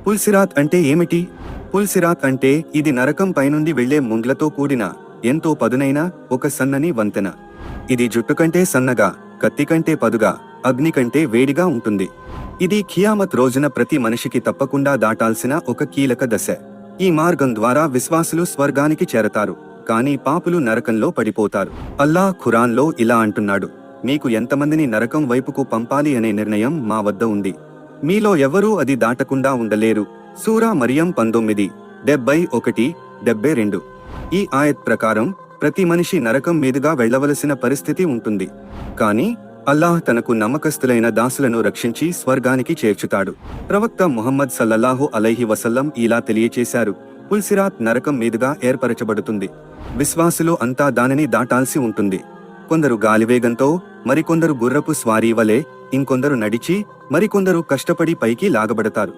పుల్సిరాత్ అంటే ఏమిటి? పుల్సిరాత్ అంటే ఇది నరకం పైనుండి వెళ్లే ముండ్లతో కూడిన ఎంతో పదునైన ఒక సన్నని వంతెన. ఇది జుట్టు కంటే సన్నగా, కత్తి కంటే పదుగా, అగ్ని కంటే వేడిగా ఉంటుంది. ఇది ఖియామత్ రోజున ప్రతి మనిషికి తప్పకుండా దాటాల్సిన ఒక కీలక దశ. ఈ మార్గం ద్వారా విశ్వాసులు స్వర్గానికి చేరతారు, కానీ పాపులు నరకంలో పడిపోతారు. అల్లాహ్ ఖురాన్లో ఇలా అంటున్నాడు, మీకు ఎంతమందిని నరకం వైపుకు పంపాలి అనే నిర్ణయం మా వద్ద ఉంది. మీలో ఎవరూ అది దాటకుండా ఉండలేరు. సూరా మరియం 19:71-72. ఈ ఆయత్ ప్రకారం ప్రతి మనిషి నరకం మీదుగా వెళ్లవలసిన పరిస్థితి ఉంటుంది. కానీ అల్లాహ్ తనకు నమ్మకస్తులైన దాసులను రక్షించి స్వర్గానికి చేర్చుతాడు. ప్రవక్త ముహమ్మద్ సల్లల్లాహు అలైహి వసల్లం ఇలా తెలియచేశారు, పుల్సిరాత్ నరకం మీదుగా ఏర్పరచబడుతుంది. విశ్వాసులు అంతా దానిని దాటాల్సి ఉంటుంది. కొందరు గాలివేగంతో, మరికొందరు గుర్రపు స్వారీ వలె, ఇంకొందరు నడిచి, మరికొందరు కష్టపడి పైకి లాగబడతారు.